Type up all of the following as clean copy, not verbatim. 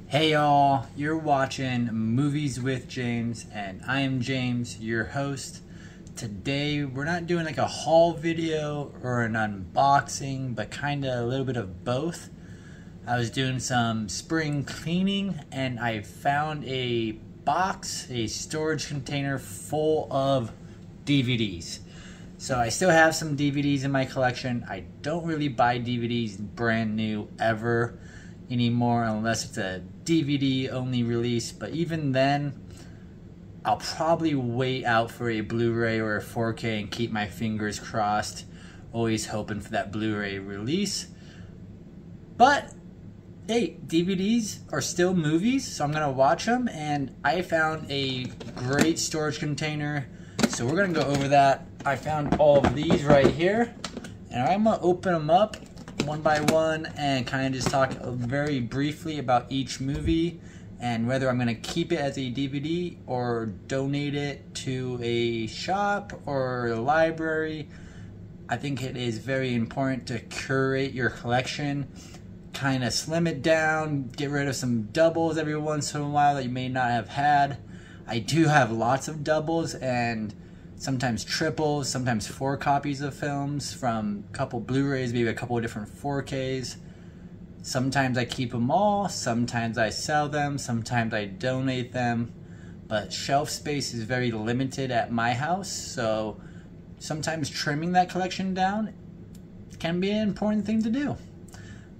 Hey y'all, you're watching Movies with James, and I am James, your host. Today, we're not doing like a haul video or an unboxing, but kind of a little bit of both. I was doing some spring cleaning, and I found a box, a storage container full of DVDs. So I still have some DVDs in my collection. I don't really buy DVDs brand new ever anymore unless it's a DVD only release, but even then I'll probably wait out for a Blu-ray or a 4K and keep my fingers crossed, always hoping for that Blu-ray release. But hey, DVDs are still movies, so I'm gonna watch them, and I found a great storage container, so we're gonna go over that. I found all of these right here, and I'm gonna open them up one by one and kind of just talk very briefly about each movie and whether I'm going to keep it as a DVD or donate it to a shop or a library. I think it is very important to curate your collection, kind of slim it down, get rid of some doubles every once in a while that you may not have had. I do have lots of doubles and sometimes triples, sometimes 4 copies of films from a couple Blu-rays, maybe a couple of different 4Ks. Sometimes I keep them all, sometimes I sell them, sometimes I donate them. But shelf space is very limited at my house, so sometimes trimming that collection down can be an important thing to do.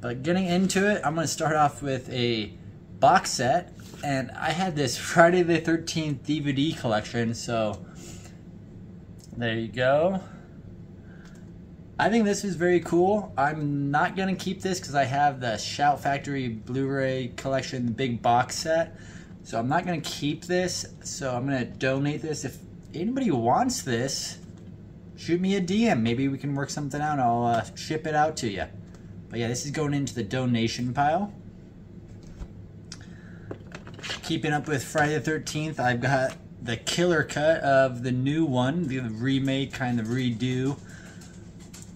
But getting into it, I'm going to start off with a box set. And I had this Friday the 13th DVD collection, so there you go. I think this is very cool. I'm not going to keep this because I have the Shout Factory Blu-ray collection big box set. So I'm not going to keep this. So I'm going to donate this. If anybody wants this, shoot me a DM. Maybe we can work something out. I'll ship it out to you. But yeah, this is going into the donation pile. Keeping up with Friday the 13th, I've got the killer cut of the new one, the remake, kind of redo.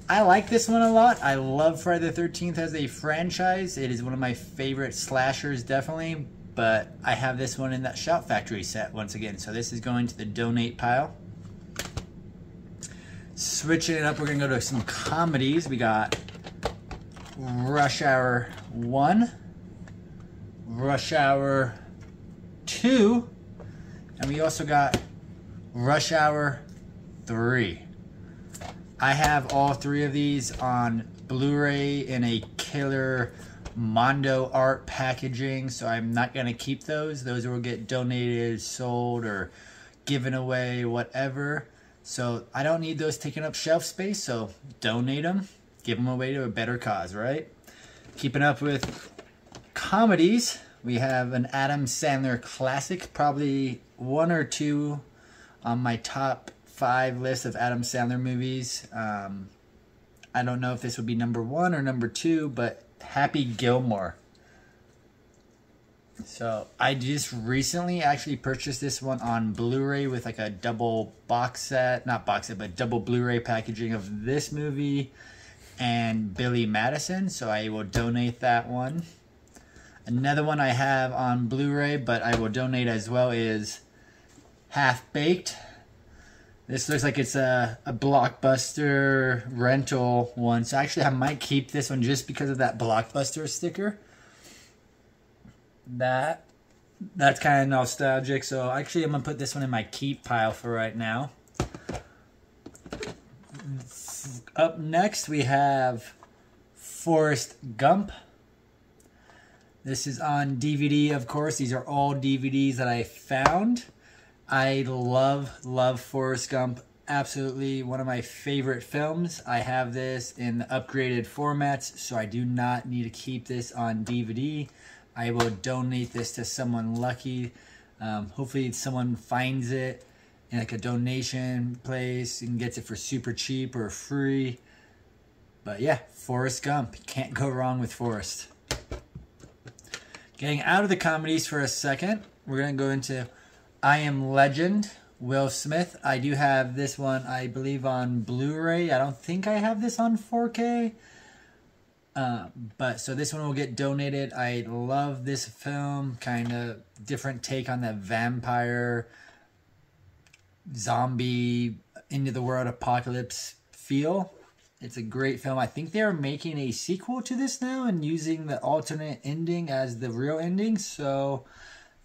I like this one a lot. I love Friday the 13th as a franchise. It is one of my favorite slashers, definitely. But I have this one in that Shout Factory set once again. So this is going to the donate pile. Switching it up, we're going to go to some comedies. We got Rush Hour 1, Rush Hour 2, and we also got Rush Hour 3. I have all 3 of these on Blu-ray in a killer Mondo art packaging, so I'm not going to keep those. Those will get donated, sold, or given away, whatever. So I don't need those taking up shelf space, so donate them. Give them away to a better cause, right? Keeping up with comedies, we have an Adam Sandler classic, probably 1 or 2 on my top 5 list of Adam Sandler movies. I don't know if this would be number 1 or number 2, but Happy Gilmore. So I just recently actually purchased this one on Blu-ray with like a double box set, not box set, but double Blu-ray packaging of this movie and Billy Madison. So I will donate that one. Another one I have on Blu-ray, but I will donate as well, is Half Baked. This looks like it's a Blockbuster rental one. So actually I might keep this one just because of that Blockbuster sticker. That's kind of nostalgic. So actually I'm going to put this one in my keep pile for right now. Up next we have Forrest Gump. This is on DVD, of course. These are all DVDs that I found. I love Forrest Gump. Absolutely one of my favorite films. I have this in the upgraded formats, so I do not need to keep this on DVD. I will donate this to someone lucky. Hopefully someone finds it in like a donation place and gets it for super cheap or free. But yeah, Forrest Gump. You can't go wrong with Forrest. Getting out of the comedies for a second, we're going to go into I Am Legend, Will Smith. I do have this one, I believe, on Blu-ray. I don't think I have this on 4K. But so this one will get donated. I love this film, kind of different take on that vampire, zombie, into the world apocalypse feel. It's a great film. I think they are making a sequel to this now and using the alternate ending as the real ending. So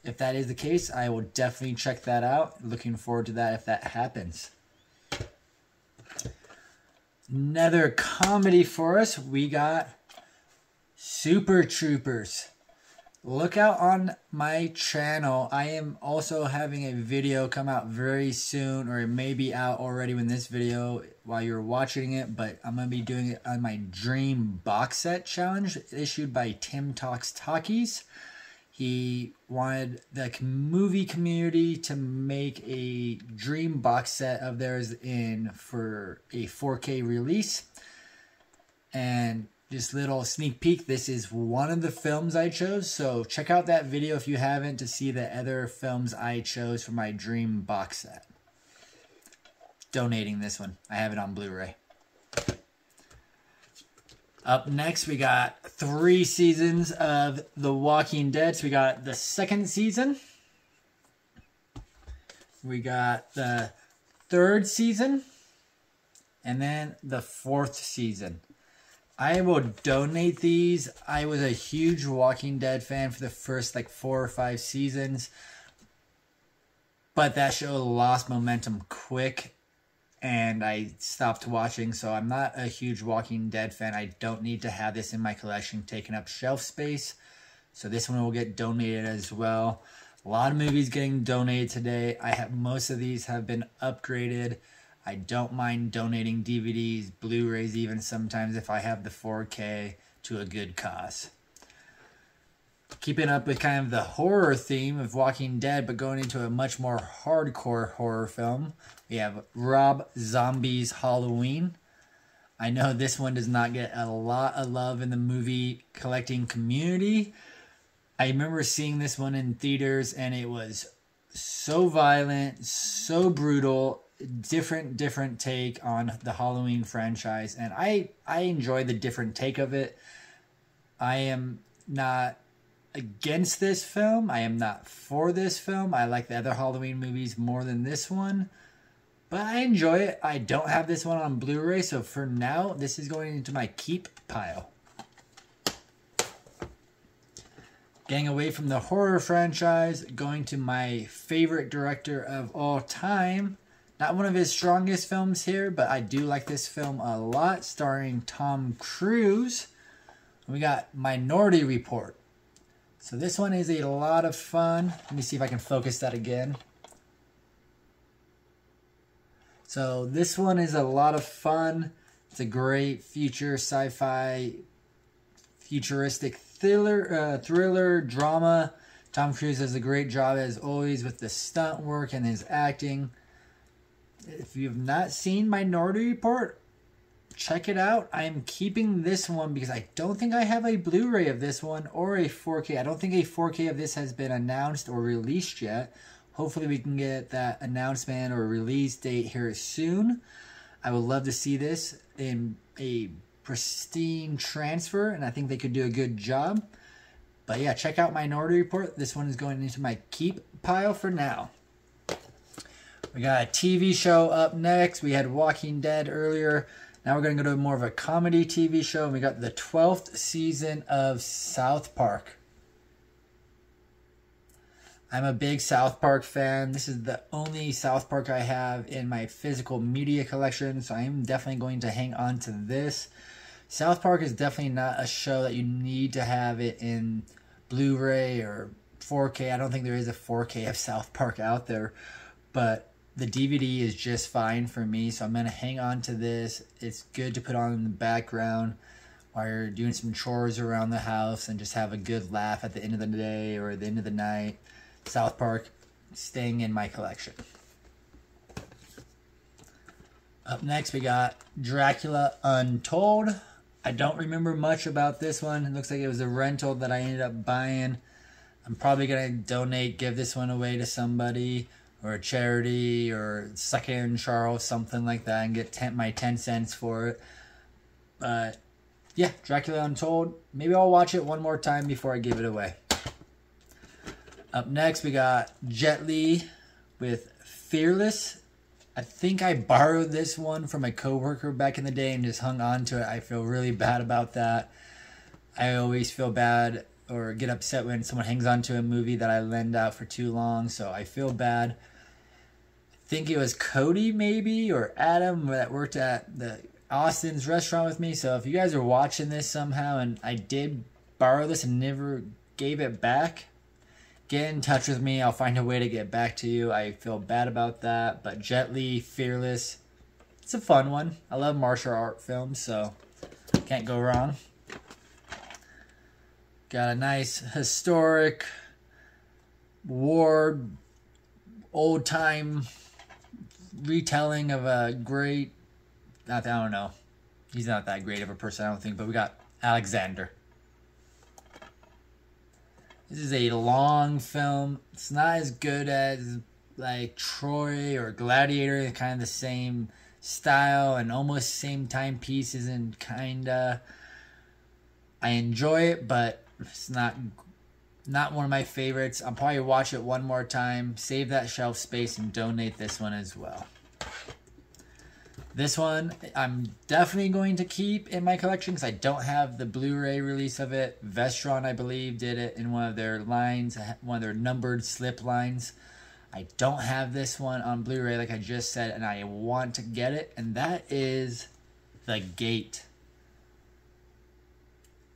if that is the case, I will definitely check that out. Looking forward to that if that happens. Another comedy for us. We got Super Troopers. Look out on my channel. I am also having a video come out very soon, or it may be out already when this video while you're watching it, but I'm going to be doing it on my Dream Box Set Challenge issued by Tim Talks Talkies. He wanted the movie community to make a Dream box set of theirs for a 4K release. And just little sneak peek, this is one of the films I chose. So check out that video if you haven't to see the other films I chose for my Dream box set. Donating this one. I have it on Blu-ray. Up next, we got 3 seasons of The Walking Dead. So we got the 2nd season. We got the 3rd season. And then the 4th season. I will donate these. I was a huge Walking Dead fan for the first 4 or 5 seasons. But that show lost momentum quick. And I stopped watching, so I'm not a huge Walking Dead fan. I don't need to have this in my collection taking up shelf space. So this one will get donated as well. A lot of movies getting donated today. Most of these have been upgraded. I don't mind donating DVDs, Blu-rays even sometimes if I have the 4K to a good cause. Keeping up with kind of the horror theme of Walking Dead, but going into a much more hardcore horror film, we have Rob Zombie's Halloween. I know this one does not get a lot of love in the movie collecting community. I remember seeing this one in theaters, and it was so violent, so brutal, different take on the Halloween franchise, and I enjoy the different take of it. I am not against this film. I am not for this film. I like the other Halloween movies more than this one, but I enjoy it. I don't have this one on Blu-ray, so for now, this is going into my keep pile. Getting away from the horror franchise, going to my favorite director of all time. Not one of his strongest films here, but I do like this film a lot, starring Tom Cruise. We got Minority Report. So this one is a lot of fun. Let me see if I can focus that again. So this one is a lot of fun. It's a great future sci-fi, futuristic thriller drama. Tom Cruise does a great job as always with the stunt work and his acting. If you have not seen Minority Report, check it out. I am keeping this one because I don't think I have a Blu-ray of this one or a 4K. I don't think a 4K of this has been announced or released yet. Hopefully we can get that announcement or release date here soon. I would love to see this in a pristine transfer, and I think they could do a good job. But yeah, check out Minority Report. This one is going into my keep pile for now. We got a TV show up next. We had Walking Dead earlier. Now we're going to go to more of a comedy TV show. And we got the 12th season of South Park. I'm a big South Park fan. This is the only South Park I have in my physical media collection, so I'm definitely going to hang on to this. South Park is definitely not a show that you need to have it in Blu-ray or 4K. I don't think there is a 4K of South Park out there, but the DVD is just fine for me, so I'm going to hang on to this. It's good to put on in the background while you're doing some chores around the house and just have a good laugh at the end of the day or the end of the night. South Park staying in my collection. Up next, we got Dracula Untold. I don't remember much about this one. It looks like it was a rental that I ended up buying. I'm probably going to donate, give this one away to somebody or a charity or Second Charles, something like that, and get my 10 cents for it. But yeah, Dracula Untold. Maybe I'll watch it one more time before I give it away. Up next, we got Jet Li with Fearless. I think I borrowed this one from a coworker back in the day and just hung on to it. I feel really bad about that. I always feel bad or get upset when someone hangs on to a movie that I lend out for too long, so I feel bad. I think it was Cody maybe or Adam that worked at the Austin's restaurant with me. So if you guys are watching this somehow and I did borrow this and never gave it back, get in touch with me. I'll find a way to get back to you. I feel bad about that. But Jet Li, Fearless, it's a fun one. I love martial art films, so can't go wrong. Got a nice historic war, old time retelling of a great, I don't know. He's not that great of a person, I don't think, but we got Alexander. This is a long film. It's not as good as like Troy or Gladiator. It's kind of the same style and almost same time pieces and kinda. I enjoy it, but it's not one of my favorites. I'll probably watch it one more time, save that shelf space, and donate this one as well. This one I'm definitely going to keep in my collection because I don't have the Blu-ray release of it. Vestron, I believe, did it in one of their lines, one of their numbered slip lines. I don't have this one on Blu-ray like I just said, and I want to get it, and that is The Gate.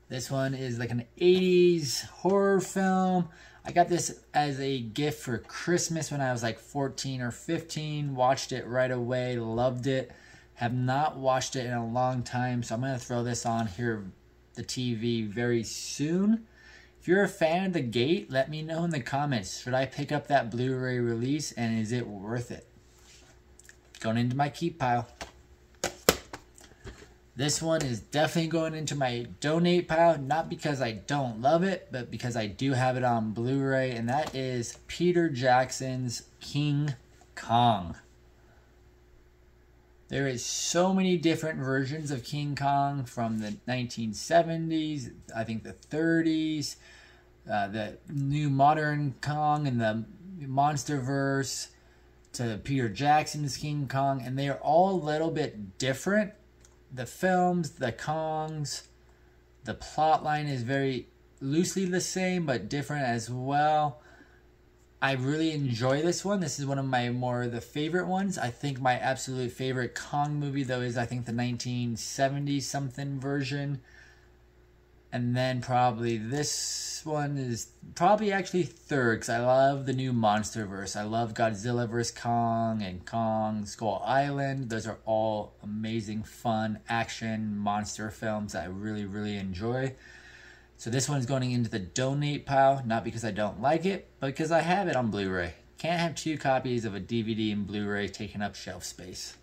This one is like an 80s horror film. I got this as a gift for Christmas when I was like 14 or 15. Watched it right away, loved it. Have not watched it in a long time, so I'm going to throw this on here, the TV, very soon. If you're a fan of The Gate, let me know in the comments. Should I pick up that Blu-ray release, and is it worth it? Going into my keep pile. This one is definitely going into my donate pile, not because I don't love it, but because I do have it on Blu-ray, and that is Peter Jackson's King Kong. There is so many different versions of King Kong from the 1970s, I think the 30s, the new modern Kong and the MonsterVerse, to Peter Jackson's King Kong, and they are all a little bit different. The films, the Kongs, the plot line is very loosely the same, but different as well. I really enjoy this one. This is one of my the favorite ones. I think my absolute favorite Kong movie, though, is I think the 1970 something version. And then probably this one is probably actually third, because I love the new MonsterVerse. I love Godzilla vs. Kong and Kong Skull Island. Those are all amazing, fun, action monster films that I really, really enjoy. So this one's going into the donate pile, not because I don't like it, but because I have it on Blu-ray. Can't have two copies of a DVD and Blu-ray taking up shelf space.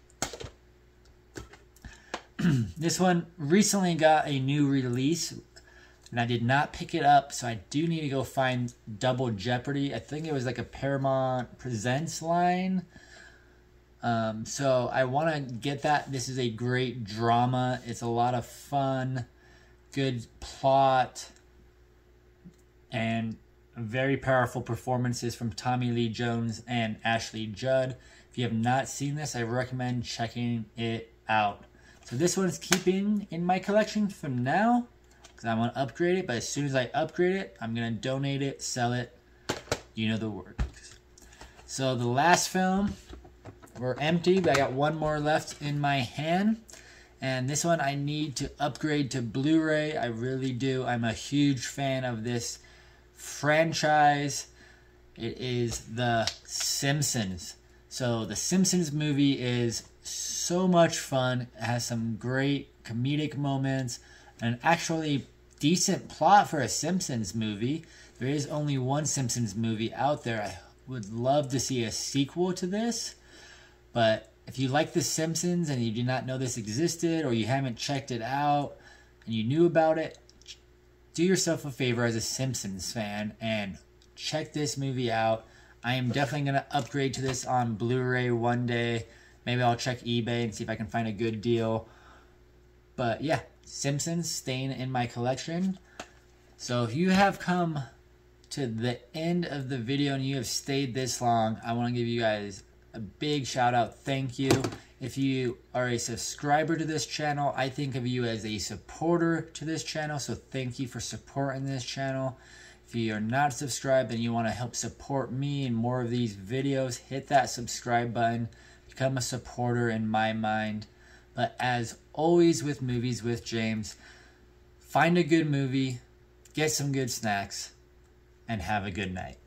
This one recently got a new release, and I did not pick it up, so I do need to go find Double Jeopardy. I think it was like a Paramount Presents line. So I want to get that. This is a great drama. It's a lot of fun, good plot, and very powerful performances from Tommy Lee Jones and Ashley Judd. If you have not seen this, I recommend checking it out. So this one's keeping in my collection for now, because I want to upgrade it, but as soon as I upgrade it, I'm going to donate it, sell it, you know the word. So the last film, we're empty, but I got one more left in my hand, and this one I need to upgrade to Blu-ray. I really do. I'm a huge fan of this franchise. It is The Simpsons. So the Simpsons movie is so much fun. It has some great comedic moments, an actually decent plot for a Simpsons movie. There is only one Simpsons movie out there. I would love to see a sequel to this. But if you like The Simpsons and you do not know this existed, or you haven't checked it out and you knew about it, do yourself a favor as a Simpsons fan and check this movie out. I am definitely going to upgrade to this on Blu-ray one day. Maybe I'll check eBay and see if I can find a good deal. But yeah, Simpsons staying in my collection. So if you have come to the end of the video and you have stayed this long, I want to give you guys a big shout out. Thank you. If you are a subscriber to this channel, I think of you as a supporter to this channel. So thank you for supporting this channel. If you are not subscribed and you want to help support me in more of these videos, hit that subscribe button. Become a supporter in my mind. But as always with Movies with James, find a good movie, get some good snacks, and have a good night.